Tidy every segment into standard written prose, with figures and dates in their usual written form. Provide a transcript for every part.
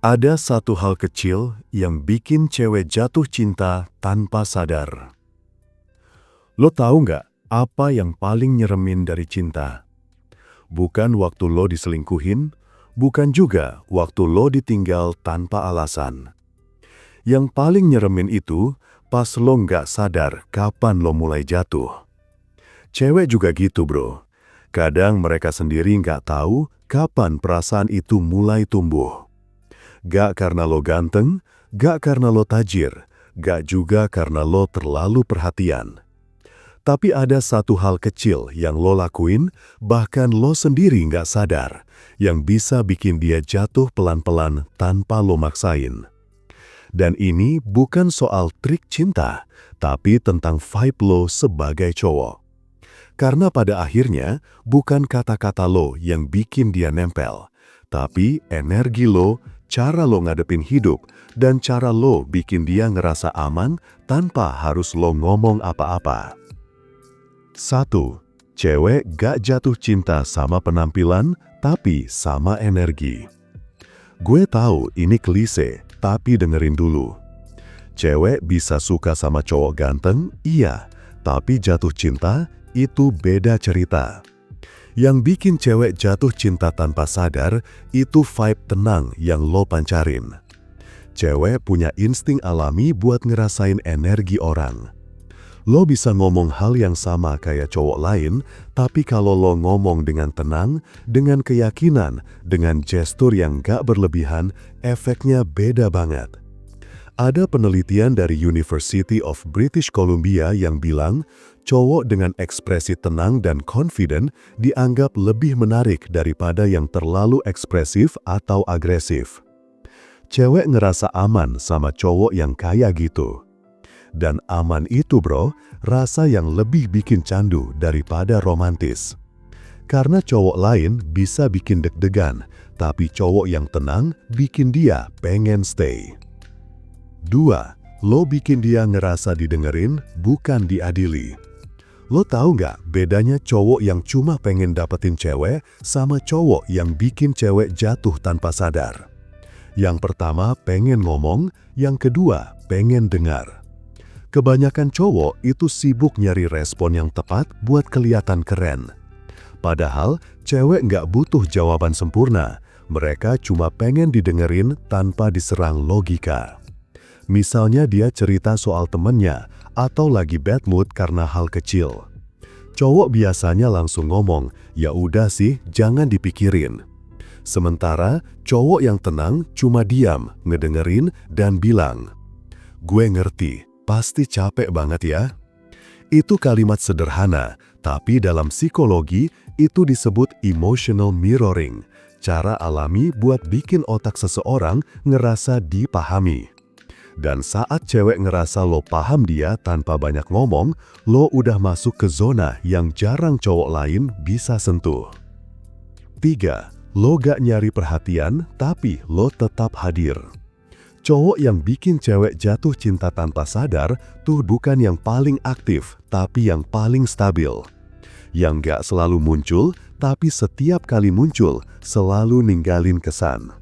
Ada satu hal kecil yang bikin cewek jatuh cinta tanpa sadar. Lo tahu nggak apa yang paling nyeremin dari cinta? Bukan waktu lo diselingkuhin, bukan juga waktu lo ditinggal tanpa alasan. Yang paling nyeremin itu pas lo nggak sadar kapan lo mulai jatuh. Cewek juga gitu bro. Kadang mereka sendiri nggak tahu kapan perasaan itu mulai tumbuh. Gak karena lo ganteng, gak karena lo tajir, gak juga karena lo terlalu perhatian. Tapi ada satu hal kecil yang lo lakuin, bahkan lo sendiri gak sadar, yang bisa bikin dia jatuh pelan-pelan tanpa lo maksain. Dan ini bukan soal trik cinta, tapi tentang vibe lo sebagai cowok. Karena pada akhirnya, bukan kata-kata lo yang bikin dia nempel, tapi energi lo, cara lo ngadepin hidup, dan cara lo bikin dia ngerasa aman tanpa harus lo ngomong apa-apa. 1. Cewek gak jatuh cinta sama penampilan, tapi sama energi. Gue tahu ini klise, tapi dengerin dulu. Cewek bisa suka sama cowok ganteng, iya, tapi jatuh cinta itu beda cerita. Yang bikin cewek jatuh cinta tanpa sadar, itu vibe tenang yang lo pancarin. Cewek punya insting alami buat ngerasain energi orang. Lo bisa ngomong hal yang sama kayak cowok lain, tapi kalau lo ngomong dengan tenang, dengan keyakinan, dengan gestur yang gak berlebihan, efeknya beda banget. Ada penelitian dari University of British Columbia yang bilang, cowok dengan ekspresi tenang dan confident dianggap lebih menarik daripada yang terlalu ekspresif atau agresif. Cewek ngerasa aman sama cowok yang kayak gitu. Dan aman itu bro, rasa yang lebih bikin candu daripada romantis. Karena cowok lain bisa bikin deg-degan, tapi cowok yang tenang bikin dia pengen stay. 2. Lo bikin dia ngerasa didengerin, bukan diadili. Lo tahu nggak bedanya cowok yang cuma pengen dapetin cewek sama cowok yang bikin cewek jatuh tanpa sadar? Yang pertama pengen ngomong, yang kedua pengen dengar. Kebanyakan cowok itu sibuk nyari respon yang tepat buat kelihatan keren. Padahal cewek nggak butuh jawaban sempurna, mereka cuma pengen didengerin tanpa diserang logika. Misalnya dia cerita soal temennya, atau lagi bad mood karena hal kecil. Cowok biasanya langsung ngomong, ya udah sih, jangan dipikirin. Sementara cowok yang tenang cuma diam, ngedengerin, dan bilang, gue ngerti, pasti capek banget ya. Itu kalimat sederhana, tapi dalam psikologi itu disebut emotional mirroring, cara alami buat bikin otak seseorang ngerasa dipahami. Dan saat cewek ngerasa lo paham dia tanpa banyak ngomong, lo udah masuk ke zona yang jarang cowok lain bisa sentuh. 3. Lo gak nyari perhatian, tapi lo tetap hadir. Cowok yang bikin cewek jatuh cinta tanpa sadar tuh bukan yang paling aktif, tapi yang paling stabil. Yang gak selalu muncul, tapi setiap kali muncul, selalu ninggalin kesan.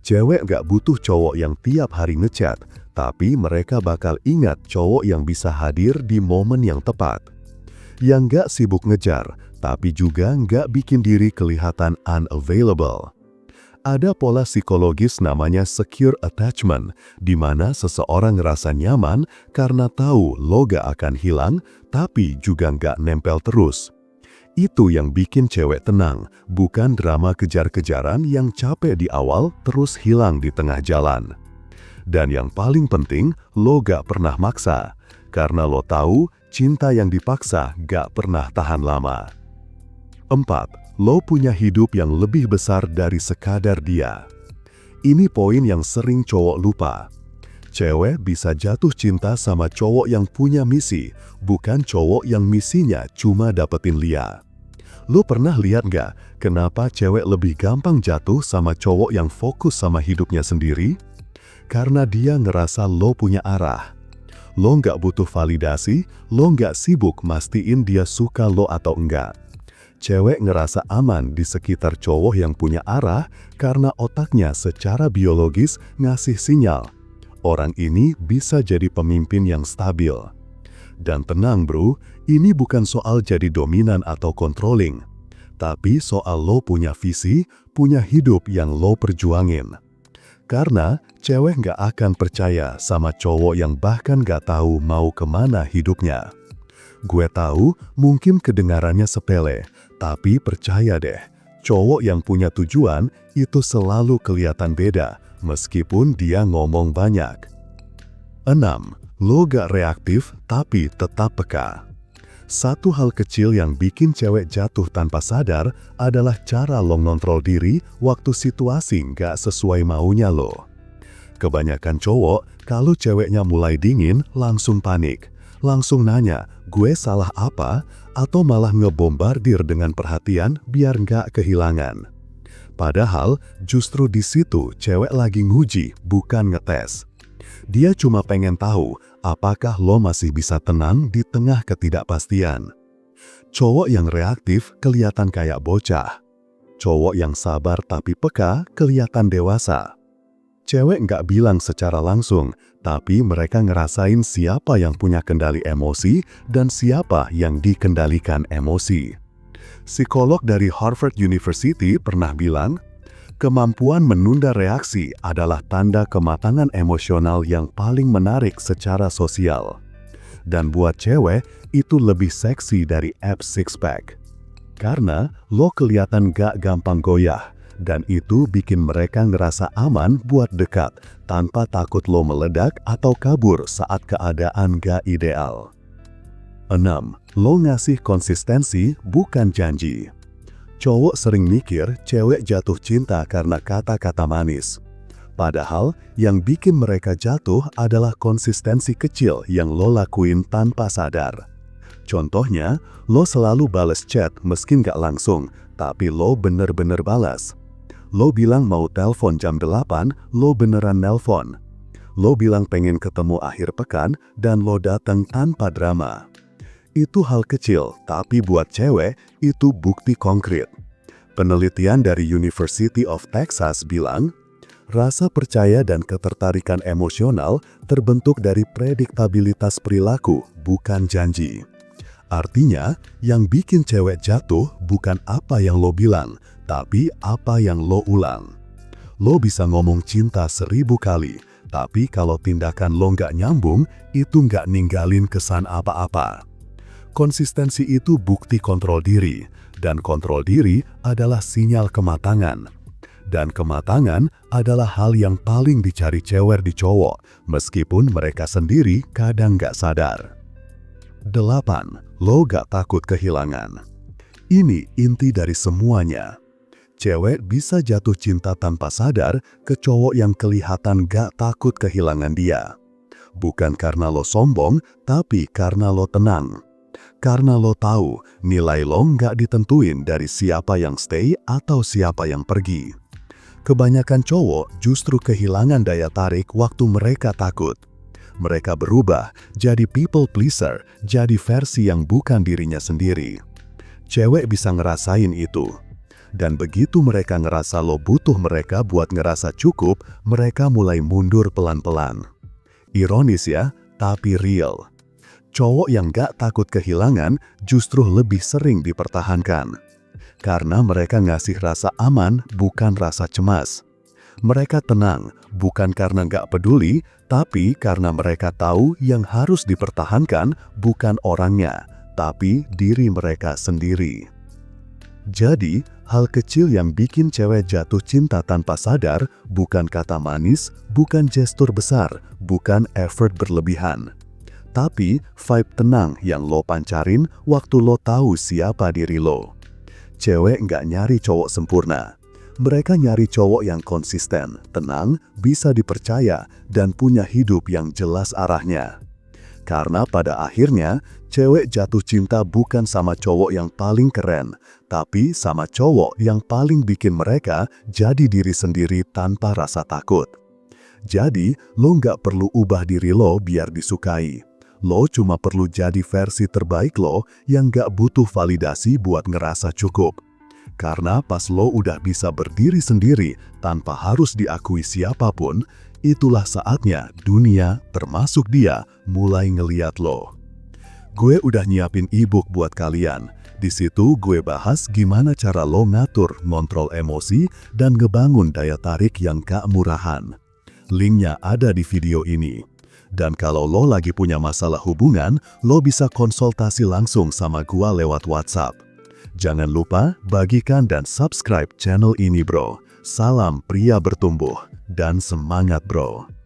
Cewek gak butuh cowok yang tiap hari ngechat, tapi mereka bakal ingat cowok yang bisa hadir di momen yang tepat. Yang gak sibuk ngejar, tapi juga gak bikin diri kelihatan unavailable. Ada pola psikologis namanya secure attachment, di mana seseorang ngerasa nyaman karena tahu lo gak akan hilang, tapi juga gak nempel terus. Itu yang bikin cewek tenang, bukan drama kejar-kejaran yang capek di awal terus hilang di tengah jalan. Dan yang paling penting, lo gak pernah maksa, karena lo tahu cinta yang dipaksa gak pernah tahan lama. 4. Lo punya hidup yang lebih besar dari sekadar dia. Ini poin yang sering cowok lupa. Cewek bisa jatuh cinta sama cowok yang punya misi, bukan cowok yang misinya cuma dapetin Lia. Lo pernah lihat nggak kenapa cewek lebih gampang jatuh sama cowok yang fokus sama hidupnya sendiri? Karena dia ngerasa lo punya arah. Lo nggak butuh validasi, lo nggak sibuk mastiin dia suka lo atau enggak. Cewek ngerasa aman di sekitar cowok yang punya arah karena otaknya secara biologis ngasih sinyal. Orang ini bisa jadi pemimpin yang stabil. Dan tenang bro, ini bukan soal jadi dominan atau controlling. Tapi soal lo punya visi, punya hidup yang lo perjuangin. Karena cewek nggak akan percaya sama cowok yang bahkan nggak tahu mau kemana hidupnya. Gue tahu mungkin kedengarannya sepele, tapi percaya deh, cowok yang punya tujuan itu selalu kelihatan beda, meskipun dia ngomong banyak. 6. Lo gak reaktif, tapi tetap peka. Satu hal kecil yang bikin cewek jatuh tanpa sadar adalah cara lo ngontrol diri waktu situasi gak sesuai maunya lo. Kebanyakan cowok, kalau ceweknya mulai dingin, langsung panik. Langsung nanya, gue salah apa? Atau malah ngebombardir dengan perhatian biar gak kehilangan. Padahal, justru di situ cewek lagi nguji, bukan ngetes. Dia cuma pengen tahu apakah lo masih bisa tenang di tengah ketidakpastian. Cowok yang reaktif kelihatan kayak bocah. Cowok yang sabar tapi peka kelihatan dewasa. Cewek nggak bilang secara langsung, tapi mereka ngerasain siapa yang punya kendali emosi dan siapa yang dikendalikan emosi. Psikolog dari Harvard University pernah bilang, kemampuan menunda reaksi adalah tanda kematangan emosional yang paling menarik secara sosial. Dan buat cewek, itu lebih seksi dari abs six-pack. Karena lo kelihatan gak gampang goyah, dan itu bikin mereka ngerasa aman buat dekat, tanpa takut lo meledak atau kabur saat keadaan gak ideal. 6. Lo ngasih konsistensi, bukan janji. Cowok sering mikir cewek jatuh cinta karena kata-kata manis. Padahal, yang bikin mereka jatuh adalah konsistensi kecil yang lo lakuin tanpa sadar. Contohnya, lo selalu bales chat meski nggak langsung, tapi lo bener-bener balas. Lo bilang mau telepon jam 8, lo beneran nelpon. Lo bilang pengen ketemu akhir pekan, dan lo datang tanpa drama. Itu hal kecil, tapi buat cewek, itu bukti konkret. Penelitian dari University of Texas bilang, rasa percaya dan ketertarikan emosional terbentuk dari prediktabilitas perilaku, bukan janji. Artinya, yang bikin cewek jatuh bukan apa yang lo bilang, tapi apa yang lo ulang. Lo bisa ngomong cinta 1000 kali, tapi kalau tindakan lo nggak nyambung, itu nggak ninggalin kesan apa-apa. Konsistensi itu bukti kontrol diri, dan kontrol diri adalah sinyal kematangan. Dan kematangan adalah hal yang paling dicari cewek di cowok, meskipun mereka sendiri kadang gak sadar. 8. Lo gak takut kehilangan. Ini inti dari semuanya. Cewek bisa jatuh cinta tanpa sadar ke cowok yang kelihatan gak takut kehilangan dia. Bukan karena lo sombong, tapi karena lo tenang. Karena lo tahu nilai lo nggak ditentuin dari siapa yang stay atau siapa yang pergi. Kebanyakan cowok justru kehilangan daya tarik waktu mereka takut. Mereka berubah jadi people pleaser, jadi versi yang bukan dirinya sendiri. Cewek bisa ngerasain itu. Dan begitu mereka ngerasa lo butuh mereka buat ngerasa cukup, mereka mulai mundur pelan-pelan. Ironis ya, tapi real. Cowok yang gak takut kehilangan justru lebih sering dipertahankan. Karena mereka ngasih rasa aman, bukan rasa cemas. Mereka tenang, bukan karena gak peduli, tapi karena mereka tahu yang harus dipertahankan bukan orangnya, tapi diri mereka sendiri. Jadi, hal kecil yang bikin cewek jatuh cinta tanpa sadar bukan kata manis, bukan gestur besar, bukan effort berlebihan. Tapi vibe tenang yang lo pancarin waktu lo tahu siapa diri lo. Cewek nggak nyari cowok sempurna. Mereka nyari cowok yang konsisten, tenang, bisa dipercaya, dan punya hidup yang jelas arahnya. Karena pada akhirnya, cewek jatuh cinta bukan sama cowok yang paling keren, tapi sama cowok yang paling bikin mereka jadi diri sendiri tanpa rasa takut. Jadi, lo nggak perlu ubah diri lo biar disukai. Lo cuma perlu jadi versi terbaik lo yang gak butuh validasi buat ngerasa cukup. Karena pas lo udah bisa berdiri sendiri tanpa harus diakui siapapun, itulah saatnya dunia, termasuk dia, mulai ngeliat lo. Gue udah nyiapin e-book buat kalian. Di situ gue bahas gimana cara lo ngatur, ngontrol emosi, dan ngebangun daya tarik yang gak murahan. Linknya ada di video ini. Dan kalau lo lagi punya masalah hubungan, lo bisa konsultasi langsung sama gua lewat WhatsApp. Jangan lupa bagikan dan subscribe channel ini bro. Salam pria bertumbuh dan semangat bro.